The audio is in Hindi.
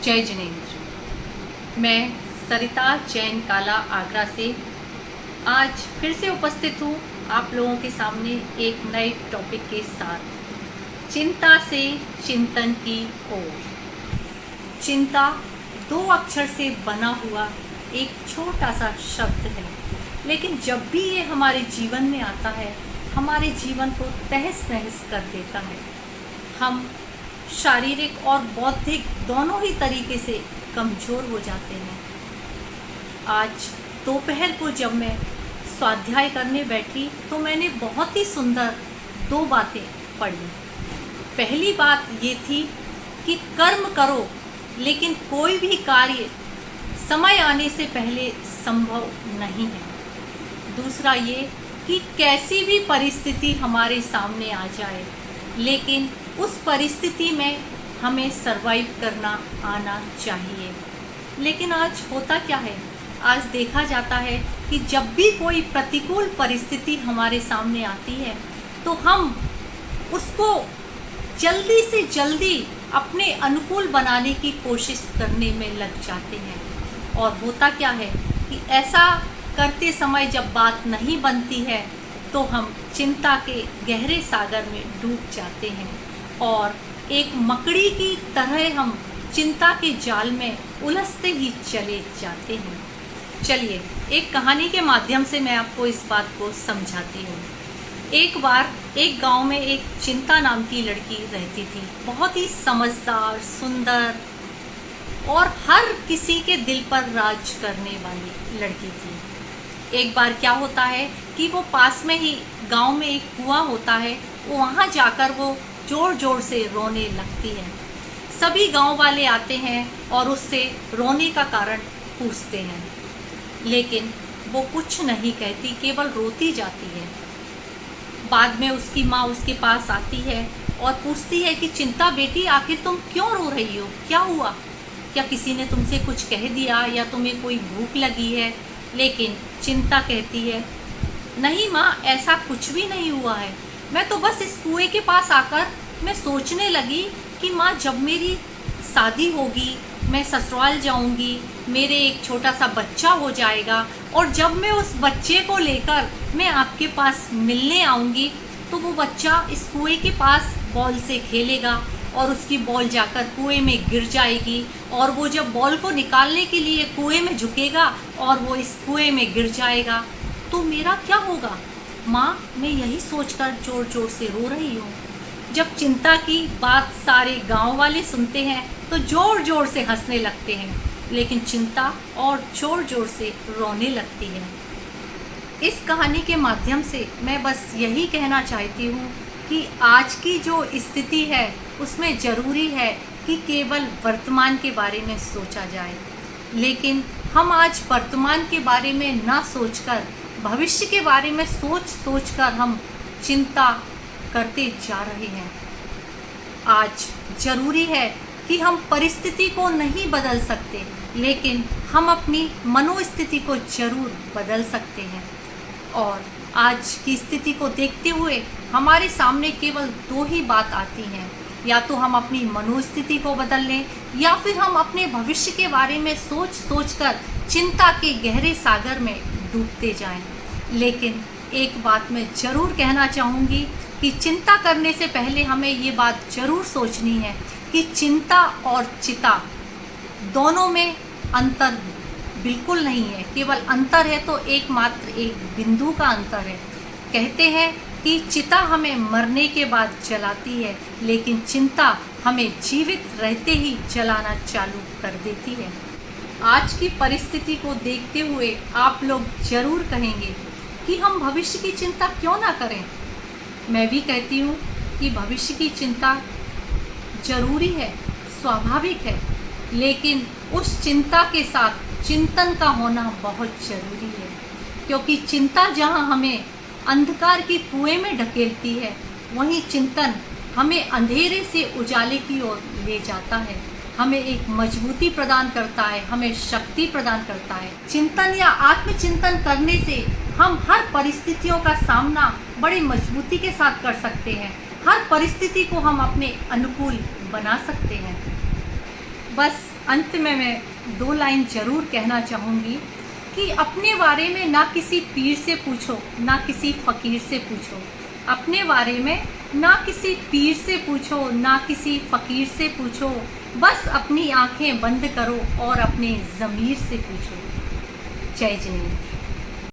जय जिनेंद्र। मैं सरिता जैन काला आगरा से आज फिर से उपस्थित हूँ आप लोगों के सामने एक नए टॉपिक के साथ, चिंता से चिंतन की ओर। चिंता दो अक्षर से बना हुआ एक छोटा सा शब्द है, लेकिन जब भी ये हमारे जीवन में आता है हमारे जीवन को तहस नहस कर देता है। हम शारीरिक और बौद्धिक दोनों ही तरीके से कमज़ोर हो जाते हैं। आज दोपहर को जब मैं स्वाध्याय करने बैठी तो मैंने बहुत ही सुंदर दो बातें पढ़ी। पहली बात ये थी कि कर्म करो, लेकिन कोई भी कार्य समय आने से पहले संभव नहीं है। दूसरा ये कि कैसी भी परिस्थिति हमारे सामने आ जाए, लेकिन उस परिस्थिति में हमें सरवाइव करना आना चाहिए। लेकिन आज होता क्या है, आज देखा जाता है कि जब भी कोई प्रतिकूल परिस्थिति हमारे सामने आती है तो हम उसको जल्दी से जल्दी अपने अनुकूल बनाने की कोशिश करने में लग जाते हैं। और होता क्या है कि ऐसा करते समय जब बात नहीं बनती है तो हम चिंता के गहरे सागर में डूब जाते हैं और एक मकड़ी की तरह हम चिंता के जाल में उलझते ही चले जाते हैं। चलिए एक कहानी के माध्यम से मैं आपको इस बात को समझाती हूँ। एक बार एक गांव में एक चिंता नाम की लड़की रहती थी। बहुत ही समझदार, सुंदर और हर किसी के दिल पर राज करने वाली लड़की थी। एक बार क्या होता है कि वो पास में ही गांव में एक कुआं होता है, वहाँ जाकर वो जोर जोर से रोने लगती है। सभी गांव वाले आते हैं और उससे रोने का कारण पूछते हैं, लेकिन वो कुछ नहीं कहती, केवल रोती जाती है। बाद में उसकी माँ उसके पास आती है और पूछती है कि चिंता बेटी, आखिर तुम क्यों रो रही हो? क्या हुआ? क्या किसी ने तुमसे कुछ कह दिया या तुम्हें कोई भूख लगी है? लेकिन चिंता कहती है, नहीं माँ, ऐसा कुछ भी नहीं हुआ है। मैं तो बस इस कुएं के पास आकर मैं सोचने लगी कि माँ, जब मेरी शादी होगी, मैं ससुराल जाऊंगी, मेरे एक छोटा सा बच्चा हो जाएगा और जब मैं उस बच्चे को लेकर मैं आपके पास मिलने आऊंगी तो वो बच्चा इस कुएं के पास बॉल से खेलेगा और उसकी बॉल जाकर कुएं में गिर जाएगी और वो जब बॉल को निकालने के लिए कुएं में झुकेगा और वो इस कुएं में गिर जाएगा तो मेरा क्या होगा? माँ, मैं यही सोचकर जोर जोर से रो रही हूँ। जब चिंता की बात सारे गांव वाले सुनते हैं तो जोर जोर से हंसने लगते हैं, लेकिन चिंता और जोर जोर से रोने लगती है। इस कहानी के माध्यम से मैं बस यही कहना चाहती हूँ कि आज की जो स्थिति है उसमें ज़रूरी है कि केवल वर्तमान के बारे में सोचा जाए, लेकिन हम आज वर्तमान के बारे में ना सोचकर भविष्य के बारे में सोचकर हम चिंता करते जा रहे हैं। आज ज़रूरी है कि हम परिस्थिति को नहीं बदल सकते, लेकिन हम अपनी मनोस्थिति को ज़रूर बदल सकते हैं। और आज की स्थिति को देखते हुए हमारे सामने केवल दो ही बात आती हैं, या तो हम अपनी मनोस्थिति को बदल लें या फिर हम अपने भविष्य के बारे में सोचकर चिंता के गहरे सागर में डूबते जाएं। लेकिन एक बात मैं ज़रूर कहना चाहूँगी कि चिंता करने से पहले हमें ये बात ज़रूर सोचनी है कि चिंता और चिता दोनों में अंतर बिल्कुल नहीं है। केवल अंतर है तो एकमात्र एक बिंदु का अंतर है। कहते हैं कि चिता हमें मरने के बाद जलाती है, लेकिन चिंता हमें जीवित रहते ही जलाना चालू कर देती है। आज की परिस्थिति को देखते हुए आप लोग ज़रूर कहेंगे कि हम भविष्य की चिंता क्यों ना करें। मैं भी कहती हूँ कि भविष्य की चिंता ज़रूरी है, स्वाभाविक है, लेकिन उस चिंता के साथ चिंतन का होना बहुत ज़रूरी है, क्योंकि चिंता जहाँ हमें अंधकार की कुएं में ढकेलती है, वहीं चिंतन हमें अंधेरे से उजाले की ओर ले जाता है, हमें एक मजबूती प्रदान करता है, हमें शक्ति प्रदान करता है। चिंतन या आत्मचिंतन करने से हम हर परिस्थितियों का सामना बड़ी मजबूती के साथ कर सकते हैं। हर परिस्थिति को हम अपने अनुकूल बना सकते हैं। बस अंत में मैं 2 लाइन ज़रूर कहना चाहूँगी कि अपने बारे में ना किसी पीर से पूछो, ना किसी फ़कीर से पूछो। अपने बारे में ना किसी पीर से पूछो, ना किसी फ़कीर से पूछो। बस अपनी आँखें बंद करो और अपने ज़मीर से पूछो। जय जिनेंद्र।